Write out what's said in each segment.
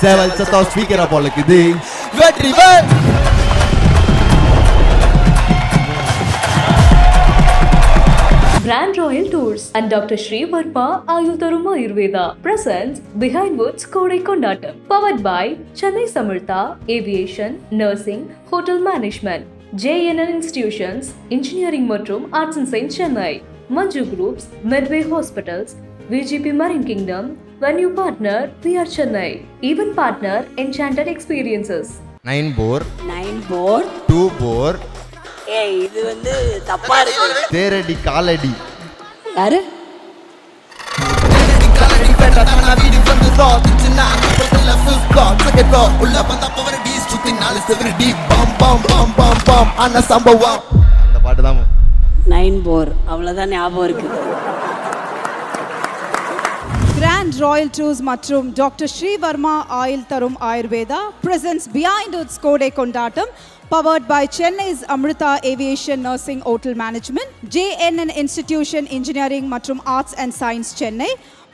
சேவல் சத்தம் ஸ்பீக்கரா போலக்குது. Vetrivel Grand Royal Tours and Dr. Sri Varma Ayutharum Ayurveda presents Behind Woods Kodai Kondatam, powered by Chennai Samartha Aviation, Nursing, Hotel Management, JNN Institutions, Engineering மற்றும் Arts and Science Chennai, Manju Groups, Medway Hospitals, VGP Marine Kingdom, venue partner PR Chennai, event partner Enchanted Experiences. 9 bore 2 bore ஏய் இது வந்து தப்பா இருக்கு. தேரடி காலடி யாரு அந்த பாட்டு தான் 9 போர் அவ்வளவுதான் ஞாபகம் இருக்கு. Grand Royal Tours மற்றும் Dr. Sri Varma Ayutharum Ayurveda presents Behind Woods Kodai Kondatam, powered by Chennai's Amrita Aviation, Nursing, Hotel Management, JNN Institution, Engineering மற்றும் Arts and Science Chennai,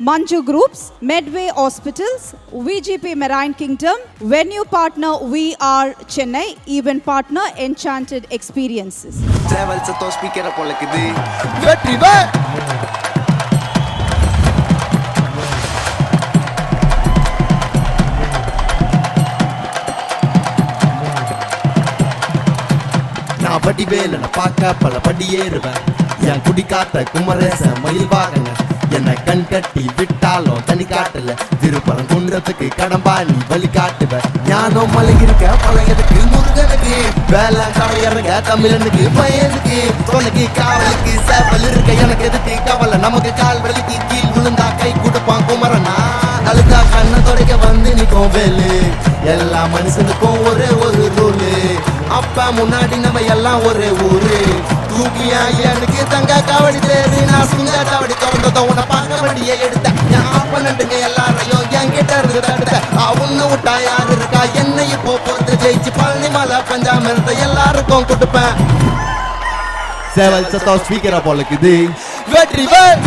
Manju Groups, Medway Hospitals, VGP Marine Kingdom, venue partner VR Chennai, event partner Enchanted Experiences. சேவல் சத்தம் ஸ்பீக்கரா போலக்குது. வெற்றிவேல் நான் வடிவேல பார்க்க பல படி ஏறுவேன். என் குடி காத்த குமரேச மயில் வாகன என்னை கண் கட்டி விட்டாலும் தனி காட்டல. திருப்பரம் குன்றத்துக்கு கடம்பா நீ வழி காட்டுவ. ஞானம் மலையிருக்க பழையதுக்கு முருகனுக்கு வேலை கடையறங்க தமிழனுக்கு பையனுக்கு உனக்கு காவலுக்கு சேவல் இருக்க எனக்கு எதுக்கு கவலை. நமக்கு கால் வலிக்கு கீழ் விழுந்தா கை கொடுப்பான் குமரனா. அழுதா கண்ணை துடைக்க வந்து நிற்கும் வேலு. எல்லா மனுஷனுக்கும் ஒரே ஒரு ரூலு. அப்ப முன்னாடி நம்ம எல்லாம் ஒரே ஊரு. தூக்கியா எனக்கு தங்க காவடி தேரு. நான் சுங்க காவடி திறந்ததோ உன்னை பார்க்க வண்டியை எடுத்தேன். என் ஆப்பனண்டுங்க எல்லாரையும் என் கிட்ட இருந்து தடுத்தேன். உன்னை விட்டா யாரு இருக்கா என்னை இப்போ பொறுத்து ஜெயிச்சு பழனி மலை பஞ்சாமிரத்தை எல்லாருக்கும் கொடுப்பேன். சேவல் சத்தம் ஸ்பீக்கரா போலக்குது. வெற்றிவேல்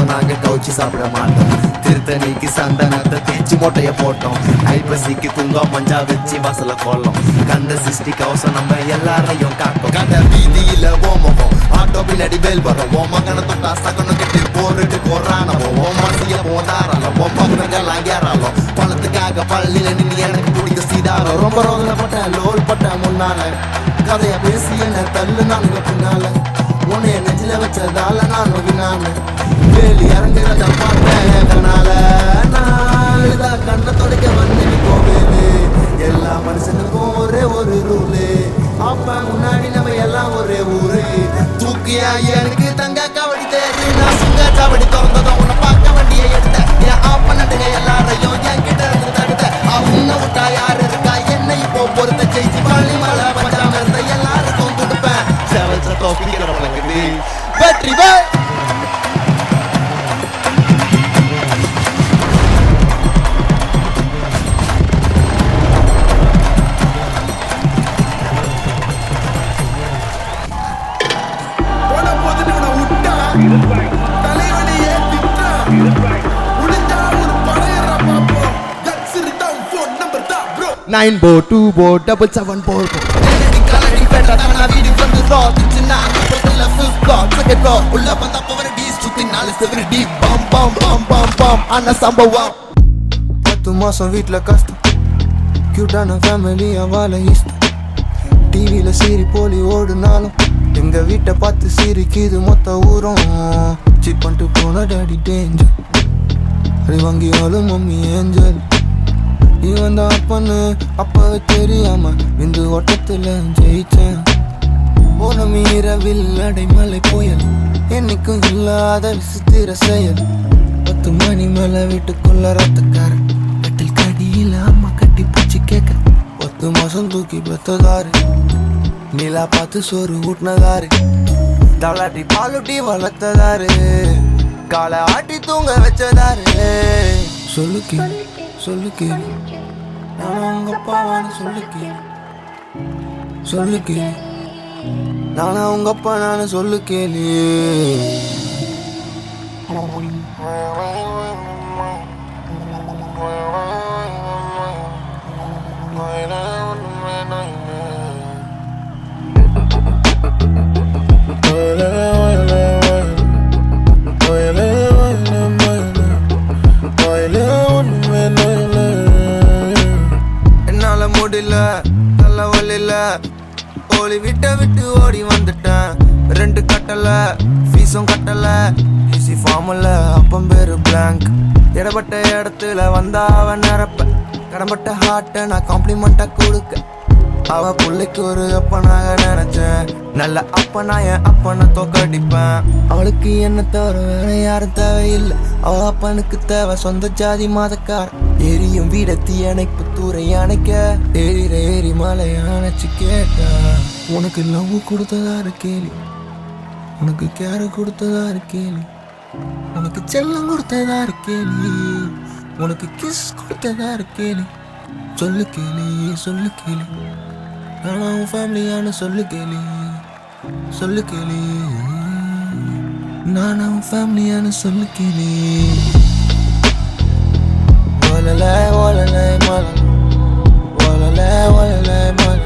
நாங்க கவுச்சி சாப்பிட மாட்டோம். திருத்தணிக்கு சந்தனத்தை தேய்ச்சி மொட்டைய போட்டோம். ஐப்பசிக்கு குங்கம் மஞ்சா வச்சு வாசல கோலம். கந்த சிருஷ்டி கவசம் நம்ம எல்லாரையும் காட்டும். கந்த வீதியில ஓமகம் ஆட்டோ பின்னாடி வேல் வரும். ஓமகன தொட்டா சகனம் கட்டி போரிட்டு போறானவோ. ஓமாசிய போதாராலோ ஓமகனங்கெல்லாம் ஏறாலோ. பணத்துக்காக பள்ளியில நின்று எனக்கு பிடிக்க சீதாரோ. ரொம்ப ரோதனைப்பட்ட லோல் பட்ட முன்னால கதைய பேசி என்ன தள்ளு நானுங்க பின்னால. உன்னைய நெஞ்சில வச்சதால நான் நோவினான வேலி இறங்குறத பார்த்தேன் கண்ணால. நாளுதா கண்ணை தொடக்க வந்து போவேது. எல்லா மனுஷனுக்கும் ஒரே ஒரு ரூலு. அப்ப முன்னாடி நம்ம எல்லாம் ஒரே ஊரு. தூக்கியா எனக்கு தங்க காவடி தேரு. நான் சுங்க காவடி திறந்ததோ உன்னை பார்க்க வண்டியை எடுத்தேன். என் ஆப்பனட்டுங்க எல்லாரையும் என் கிட்ட இருந்து தடுத்தேன். உன்னை விட்டா யாரு இருக்கா என்னை இப்போ பொறுத்த ஜெயிச்சு பழனி மலை பஞ்சாமிரத்தை எல்லாருக்கும் கொடுப்பேன். சேவல் சத்தம் ஸ்பீக்கரா போலக்குது. Vetrivel Nine bore, 2 bore, 7 bore. உள்ள வந்த பவர் டீஸ் சுத்தி 4 செவரு டி பம் பம் பம் பம் பம் அண்ணா சம்பவம். 10 மாசம் வீட்ல கஷ்டம். கியூட்டான ஃபேமிலி வாழ இஷ்டம். டிவியில சீரி போலி ஓடுனாலும் எங்க வீட்டை பார்த்து சிரிக்குது மொத்த ஊரும். சீட் பண்ணிட்டு போன டாடி டேஞ்சர். அது வாங்கியாலும் மம்மி ஏஞ்சல். இவன் தான் அப்பன்னு அப்பவே தெரியாம இந்த ஓட்டத்துல ஜெயிச்சேன். போன மீறவில் அடைமலை புயல் என்னைக்கும் இல்லாத விசித்திர செயல். 10 மணி மேல வீட்டுக்குள்ள ரத்தக்காரன். கட்டில் கடியில அம்மா கட்டி பூச்சி கேட்க. 10 மாசம் தூக்கி பெத்ததாரு. நிலா பார்த்து சோறு ஊட்டினதாரு. தலாட்டி பாலுட்டி வளர்த்ததாரு. காலை ஆட்டி தூங்க வச்சதாரு. சொல்லுக்கே சொல்லுக்கே நான் உங்க அப்பாவான்னு சொல்லுக்கே. சொல்லு கேளு. நானா உங்க அப்பா நானும் சொல்லு கேளு. என்னால முடியல தலைவலில ஓடி விட்டு ஓடி வந்துட்டேன். ரெண்டு கட்டல ஃபீஸும் கட்டல ஈஸி ஃபார்முல அப்பம் பேரு பிளாங்க். இடப்பட்ட இடத்துல வந்தா அவன் நிரப்ப கடம்பட்ட ஹார்ட்டை நான் காம்ப்ளிமெண்டா கொடுக்க. அவ பிள்ளைக்கு ஒரு அப்பனாக நினைச்சேன். நல்ல அப்பனா என் அப்பனை தோக்கடிப்பேன். அவளுக்கு என்ன தவிர வேற யாரும் தேவையில்லை. அவ அப்பனுக்கு தேவை சொந்த ஜாதி மதக்கார. எரியும் வீட தீயணைப்பு தூரை அணைக்க ஏறி மலை அணைச்சு கேட்டா. உனக்கு லவ் கொடுத்ததாரு கேளு, உனக்கு கேர கொடுத்ததாரு கேளு, உனக்கு செல்லம் கொடுத்ததாரு கேளு, உனக்கு கிஸ் கொடுத்ததாரு கேளு. சொல்லு கேளு சொல்லு கேளு. நானா உன் ஃபேமிலியான சொல்லு கேளு சொல்லு கேளு. நானா உன் ஃபேமிலியான சொல்லு கேளு. ஓலல ஓலல மல ஓலல ஓலல மல.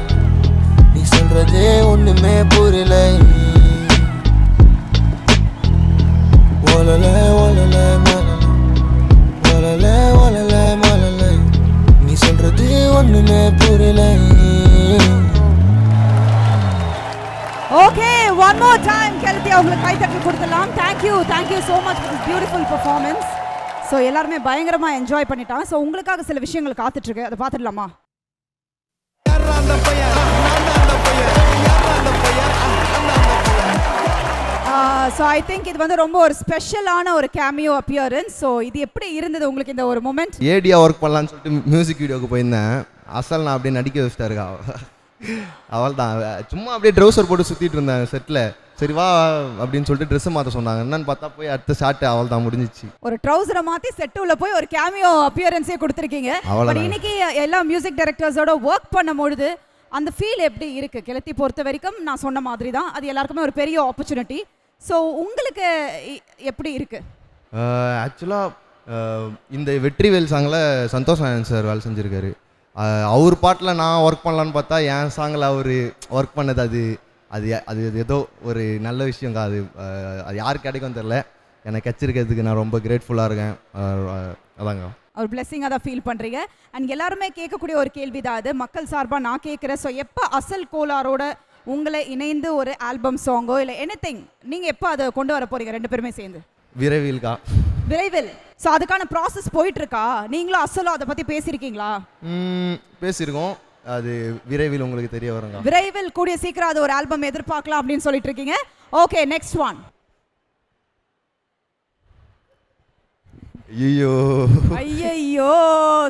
நீ சொல்றதே ஒண்ணுமே புரியல. ஓலல ஓலல மல ஓலல ஓலல மலல. நீ சொல்றது ஒண்ணுமே புரியல. ஓகே, ஒன் மோர் டைம் கெளுத்தி அவங்களுக்கு கைத்தட்டல் கொடுத்துடலாம். Thank you so much for this beautiful performance. So எல்லாருமே பயங்கரமாக என்ஜாய் பண்ணிட்டாங்க. ஸோ உங்களுக்காக சில விஷயங்கள் காத்துட்ருக்கு, அதை பார்த்துடலாமா? ஸோ ஐ திங்க் இது வந்து ரொம்ப ஒரு ஸ்பெஷலான ஒரு கேமியோ அப்பியரன்ஸ். ஸோ இது எப்படி இருந்தது உங்களுக்கு இந்த ஒரு மொமெண்ட்? ஏடியா ஒர்க் பண்ணலான்னு சொல்லிட்டு மியூசிக் வீடியோக்கு போயிருந்தேன். அசல் நான் அப்படியே நடிக்க வச்சுட்டாருக்கா. அவள் தான் சும்மா அப்படியே ட்ரௌசர் போட்டு சுற்றிட்டு இருந்தேன் செட்டில். சரி வா அப்படின்னு சொல்லிட்டு ட்ரெஸ்ஸை மாற்ற சொன்னாங்க. என்னன்னு பார்த்தா போய் அடுத்த ஷாட்டு அவள் தான் முடிஞ்சிச்சு. ஒரு ட்ரௌசரை மாற்றி செட்டுள்ள போய் ஒரு கேமியோ அப்பியரன்ஸே கொடுத்துருக்கீங்க. பட் இன்னைக்கு எல்லா மியூசிக் டைரக்டர்ஸோட ஒர்க் பண்ணும்பொழுது அந்த ஃபீல் எப்படி இருக்கு? கிளத்தி பொறுத்த வரைக்கும் நான் சொன்ன மாதிரி தான், அது எல்லாருக்குமே ஒரு பெரிய ஆப்பர்ச்சுனிட்டி. ஸோ உங்களுக்கு எப்படி இருக்கு? ஆக்சுவலாக இந்த வெற்றிவேல் சாங்கில் சந்தோஷ் நாராயண் சார் வேலை செஞ்சுருக்காரு. அவர் பாட்டில் நான் ஒர்க் பண்ணலான்னு பார்த்தா என் சாங்கில் அவர் ஒர்க் பண்ணது அது அது அது ஏதோ ஒரு நல்ல விஷயங்க. அது அது யாருக்கு கிடைக்கும் தெரில. எனக்கு கிடச்சிருக்கிறதுக்கு நான் ரொம்ப கிரேட்ஃபுல்லாக இருக்கேன். அதாங்க ஒரு பிளெஸிங்காக தான் ஃபீல் பண்ணுறீங்க. அண்ட் எல்லாருமே கேட்கக்கூடிய ஒரு கேள்வி தான் அது, மக்கள் சார்பாக நான் கேட்குறேன். ஸோ எப்போ அசல் கோலாரோட உங்களை இணைந்து ஒரு ஆல்பம் சாங்கோ இல்லை எனிதிங் நீங்கள் எப்போ அதை கொண்டு வர போறீங்க ரெண்டு பேருமே சேர்ந்து? விரைவில்கா. விரைவில். ஸோ அதுக்கான ப்ராசஸ் போயிட்டு இருக்கா? நீங்களும் அசலும் அதை பற்றி பேசியிருக்கீங்களா? பேசியிருக்கோம். அது விரைவில் உங்களுக்கு தெரிய வருங்க. விரைவில் கூடிய சீக்கிரம் அது ஒரு ஆல்பம் எதிர்பார்க்கலாம் அப்படின்னு சொல்லிட்டு இருக்கீங்க. Okay, next one. ஐயோ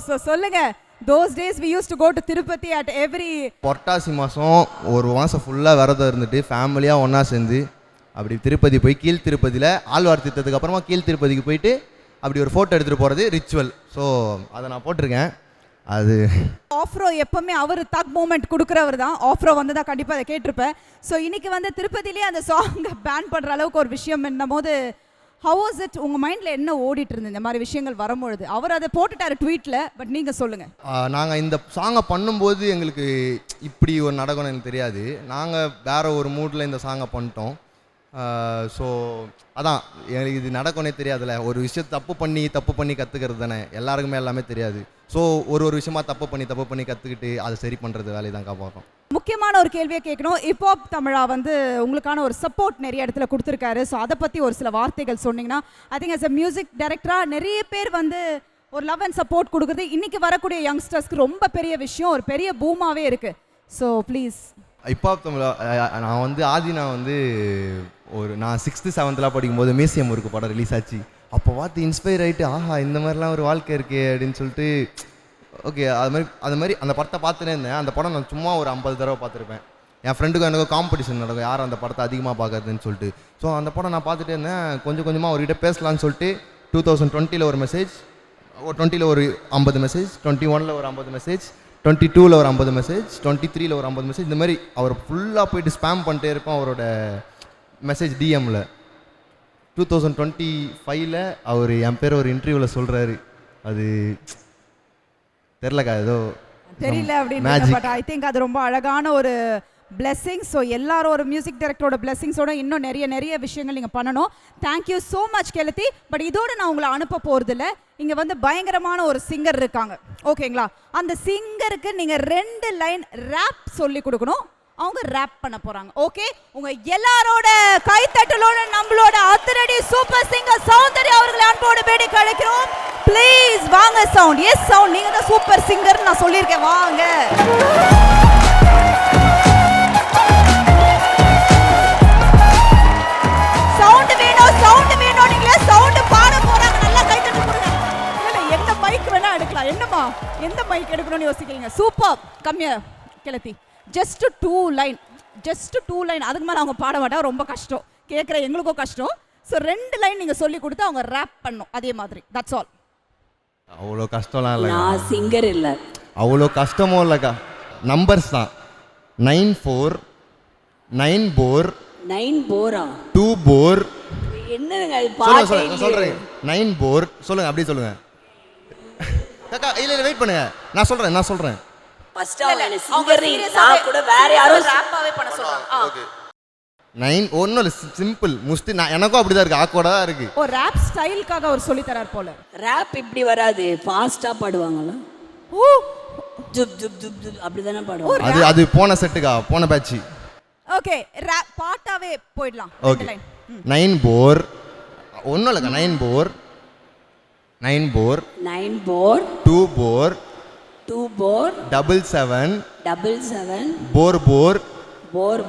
ஸோ சொல்லுங்க. Those days we used to go to Tirupati at every புரட்டாசி மாதம் ஒரு மாதம் ஃபுல்லாக விரதம் இருந்துட்டு ஃபேமிலியாக ஒன்றா சேர்ந்து அப்படி திருப்பதி போய் கீழ் திருப்பதியில் ஆழ்வார் தீர்த்தத்துக்கு அப்புறமா கீழ் திருப்பதிக்கு போயிட்டு அப்படி ஒரு ஃபோட்டோ எடுத்துகிட்டு போகிறது ரிச்சுவல். ஸோ அதை நான் போட்டிருக்கேன். அது ஆஃப்ரோ எப்பவுமே அவர் தக் மூமெண்ட் கொடுக்குறவர் தான். ஆஃப்ரோ வந்து தான் கண்டிப்பாக அதை கேட்டிருப்பேன். ஸோ இன்னைக்கு வந்து திருப்பதியிலே அந்த சாங்கை பேன் பண்ணுற அளவுக்கு ஒரு விஷயம் என்னும் போது ஹவ் வாஸ் இட்? உங்கள் மைண்டில் என்ன ஓடிட்டு இருந்தது இந்த மாதிரி விஷயங்கள் வரும்பொழுது? அவர் அதை போட்டுட்டார் ட்வீட்டில், பட் நீங்கள் சொல்லுங்கள். நாங்கள் இந்த சாங்கை பண்ணும்போது எங்களுக்கு இப்படி ஒரு நடக்கணும் எனக்கு தெரியாது. நாங்கள் வேறு ஒரு மூடில் இந்த சாங்கை பண்ணிட்டோம். ஸோ அதான் எனக்கு இது நடக்கணே தெரியாதுல்ல. ஒரு விஷயம் தப்பு பண்ணி கற்றுக்கிறது தானே, எல்லாருக்குமே எல்லாமே தெரியாது. ஸோ ஒரு விஷயமா தப்பு பண்ணி கற்றுக்கிட்டு அதை சரி பண்ணுறது வேலையை தான் பார்ப்போம். முக்கியமான ஒரு கேள்வியை கேட்கணும். ஹிப்ஹாப் தமிழா வந்து உங்களுக்கான ஒரு சப்போர்ட் நிறைய இடத்துல கொடுத்துருக்காரு. ஸோ அதை பற்றி ஒரு சில வார்த்தைகள் சொன்னீங்கன்னா, I think as a music டைரக்டராக நிறைய பேர் வந்து ஒரு லவ் அண்ட் சப்போர்ட் கொடுக்குறது இன்றைக்கி வரக்கூடிய யங்ஸ்டர்ஸ்க்கு ரொம்ப பெரிய விஷயம், ஒரு பெரிய பூமாகவே இருக்குது. So please. ஹிப்ஹாப் தமிழா நான் வந்து நான் 6th 7th படிக்கும்போது மியூசியம் ஒர்க்கு படம் ரிலீஸ் ஆச்சு. அப்போ பார்த்து இன்ஸ்பயர் ஆகிட்டு ஆஹா இந்த மாதிரிலாம் ஒரு வாழ்க்கை இருக்கே அப்படின்னு சொல்லிட்டு ஓகே அது மாதிரி அந்த படத்தை பார்த்துனே இருந்தேன். அந்த படம் நான் சும்மா ஒரு 50 தடவை பார்த்துருப்பேன். என் ஃப்ரெண்டுக்கும் எனக்கு காம்படிஷன் நடக்கும் யார் அந்த படத்தை அதிகமாக பார்க்கறதுன்னு சொல்லிட்டு. ஸோ அந்த படம் நான் பார்த்துட்டே இருந்தேன். கொஞ்சமாக அவர்கிட்ட பேசலான்னு சொல்லிட்டு 2020 ஒரு மெசேஜ், 20 ஒரு 50 மெசேஜ், 21 ஒரு 50 மெசேஜ், 22ல் ஒரு 50 மெசேஜ், 23ல் ஒரு 50 மெசேஜ், இந்த மாதிரி அவர் ஃபுல்லாக போயிட்டு ஸ்பேம் பண்ணிட்டே இருப்போம் அவரோட மெசேஜ் டிஎம்மில். 2025ல் அவர் என் பேர் ஒரு இன்டர்வியூவில் சொல்கிறாரு. அது தெரிலக்கா, ஏதோ தெரியல அப்படின்னு, பட் ஐ திங்க் அது ரொம்ப அழகான ஒரு blessings. ஸோ எல்லாரும் ஒரு மியூசிக் டைரக்டரோட blessingஸோட இன்னும் நிறைய விஷயங்கள் நீங்கள் பண்ணணும். Thank you so much Kelathi. But இதோடு நான் உங்களை அனுப்ப போகிறதில்ல. இங்கே வந்து பயங்கரமான ஒரு சிங்கர் இருக்காங்க, ஓகேங்களா? அந்த சிங்கருக்கு நீங்கள் 2 லைன் ரேப் சொல்லி கொடுக்கணும். அவங்க ரேப் பண்ண போகிறாங்க. ஓகே, உங்கள் எல்லாரோட கைத்தட்டலோட நம்மளோட அதிரடி சூப்பர் சிங்கர் சௌந்தர்யா அவர்களை அன்போடு பேடி கழிக்கிறோம். ப்ளீஸ் வாங்க சவுண்ட். எஸ் சவுண்ட், நீங்கள் தான் சூப்பர் சிங்கர் நான் சொல்லியிருக்கேன், வாங்க. சவுண்ட் வேணும். நீங்களே சவுண்ட் பாட போறாங்க. நல்லா கை தட்டி கொடுங்க. இல்ல எந்த மைக் வேணா எடுக்கலாம். என்னமா எந்த மைக் எடுக்கணும்னு யோசிக்கிறீங்க? சூப்பர். கம்மியா கெலத்தி. Just 2 line. அதுக்கு மேல அவங்க பாட மாட்டாங்க, ரொம்ப கஷ்டம். கேக்குற எங்களுக்கும் கஷ்டம். சோ 2 லைன் நீங்க சொல்லி கொடுத்து அவங்க ரேப் பண்ணனும் அதே மாதிரி. That's all. அவ்வளோ கஷ்டம்லாம் இல்லை. நான் சிங்கர் இல்ல. அவ்வளோ கஷ்டமும் இல்லைக்கா. நம்பர்ஸ் தான். 9 போர் 2 போர். என்னங்க இது பாட்டு? சொல்றேன் 9 போர். சொல்லுங்க, அப்படியே சொல்லுங்க. காக்கா இல்ல வெயிட் பண்ணுங்க, நான் சொல்றேன். ஃபர்ஸ்ட் அவங்க சிங்கர் நான் கூட வேற யாரும் ரேப்பாவே பண்ண சொல்றாங்க. ஓகே 9 ஒண்ணும் இல்ல, சிம்பிள். முஸ்டி நான் எனக்கும் அப்படிதான் இருக்கு, ஆக்வர்டா தான் இருக்கு. ஓ ரேப் ஸ்டைலுக்காக அவர் சொல்லி தரார் போல. ரேப் இப்படி வராது, ஃபாஸ்டா பாடுவாங்கல. ஓ ஜுப் ஜுப் ஜுப் ஜுப் அப்படி தான பாடுவாங்க. அது போன செட்டுக்கா, போன பேட்ச். ஓகே ரேப் பாட்டாவே போய்டலாம். ஓகே 9 போர் ஒண்ணும் இல்ல. 9 போர் 2 போர் 77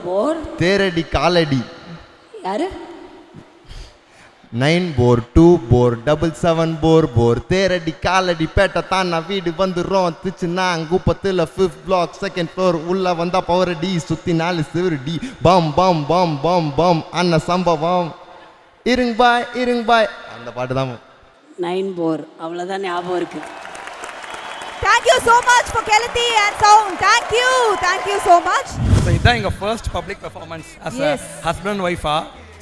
போர் தேரடி காலடி. யாரு? 9 போர் 2 போர் 77 போர் தேரடி காலடி. பேட்டை தான் நான் வீடு வந்துடுறோம். திருச்சின்னா குப்பத்தில் 5th பிளாக் 2nd ஃப்ளோர். உள்ள வந்தா பவர் டி, சுத்தி 4 சிவரு டி. பம் பம் பம் பம் பம் அண்ண சம்பவம். இருங் பாய் அந்த பாட்டு தான். 9 போர் அவ்வளவுதான் ஞாபகம் இருக்கு. Thank you so much for Kelathi and sound. Thank you so much. So இதான் எங்க first public performance as a husband wife.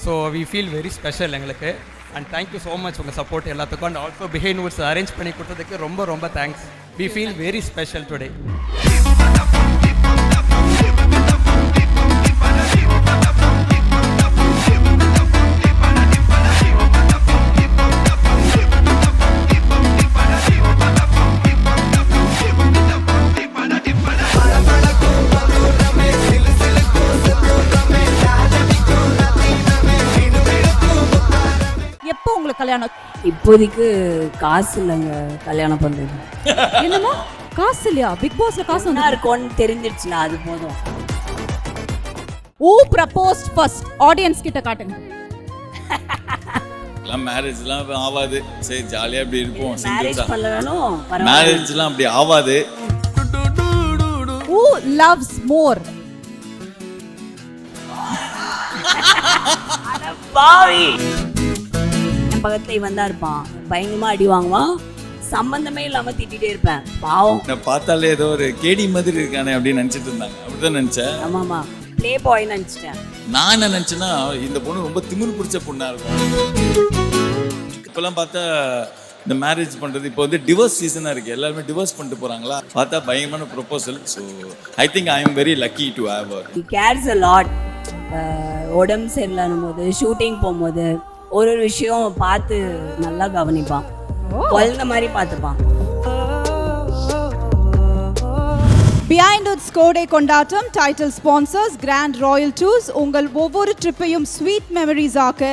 So we feel very special எங்களுக்கு. And thank you so much உங்க support எல்லாத்துக்கும். And also behind woods arrange பண்ணி கொடுத்ததுக்கு ரொம்ப thanks. We feel very special today. எப்போ உங்களுக்கு கல்யாணம்? இப்போதைக்கு காசு இல்லைங்க கல்யாணம் பண்றது. என்னமோ காசு இல்லையா? பிக் பாஸ்ல காசு என்ன இருக்கும்னு தெரிஞ்சிருச்சுல, அது போதும். Who proposed first? ஆடியன்ஸ் கிட்ட காட்டுங்க. எல்லாம் மேரேஜ்லாம் ஆவாது. சரி ஜாலியா அப்படி இருப்போம். மேரேஜ் பண்ணல வேணும். மேரேஜ்லாம் அப்படி ஆவாது. Who loves more? பாவி என் பக்கத்துல இவன் தான் இருப்பான். பயங்கரமா அடி வாங்குவான். சம்பந்தமே இல்லாம திட்டிகிட்டே இருப்பேன். பாவம். நான் பார்த்தாலே ஏதோ ஒரு கேடி மாதிரி இருக்கானே அப்படின்னு நினைச்சிட்டு இருந்தாங்க. அப்படிதான் நினைச்சேன். ஆமாமா ப்ளே பாய் நினைச்சிட்டேன். நான் என்ன நினைச்சேன்னா இந்த பொண்ணு ரொம்ப திமிரு பிடிச்ச பொண்ணா இருக்கும். இப்பெல்லாம் பார்த்தா இந்த மேரேஜ் பண்றது இப்போ வந்து டிவோர்ஸ் சீசனா இருக்கு. எல்லாருமே டிவோர்ஸ் பண்ணிட்டு போறாங்களா, பார்த்தா பயங்கரமான proposal. So I think I am very lucky to have her. He CARES a lot. உடம்பு சரியில்லாத போது, ஷூட்டிங் போகும்போது ஒரு விஷயம் பார்த்து நல்லா கவனிப்பான். குழந்தை மாதிரி பார்த்துப்பான். Behind Woods கோடை கொண்டாட்டம் title sponsors grand royal tours. உங்கள் ஒவ்வொரு ட்ரிப்பையும் ஸ்வீட் மெமரிஸ் ஆக்க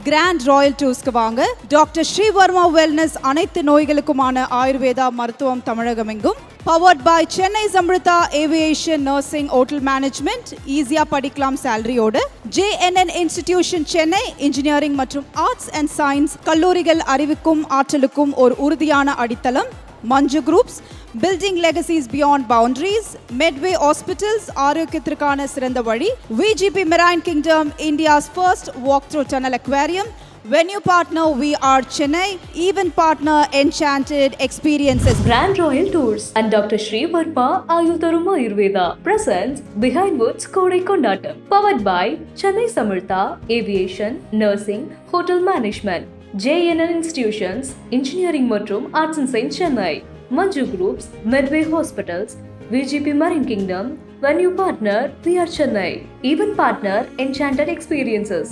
கிராண்ட் ராயல் டூர்ஸ்க்கு வாங்க. டாக்டர் ஸ்ரீவர்மா வெல்னஸ், அனைத்து நோய்களுக்குமான ஆயுர்வேதா மருத்துவம் தமிழகம் எங்கும். Powered by Chennai Amrita aviation nursing hotel management. ஈஸியா படிக்கலாம் சேலரியோடு. JNN இன்ஸ்டிடியூஷன் சென்னை, இன்ஜினியரிங் மற்றும் ஆர்ட்ஸ் அண்ட் சயின்ஸ் கல்லூரிகள் அறிவுக்கும் ஆற்றலுக்கும் ஒரு உறுதியான அடித்தளம். Manju groups, building legacies beyond boundaries. Medway hospitals, ஆரோக்கியத்திற்கான சிறந்த வழி. VGP marine kingdom, India's first walk through tunnel aquarium. Venue partner We Are Chennai. Event partner Enchanted Experiences. Grand Royal Tours and Dr. Sri Varma Ayutharum Ayurveda presents Behind Woods Kodai Kondatam. Powered by Chennai Samurtha Aviation, Nursing, Hotel Management, JNN Institutions, Engineering மற்றும் Arts and Science Chennai, Manju Groups, Medway Hospitals, VGP Marine Kingdom. Venue partner We Are Chennai. Event partner Enchanted Experiences.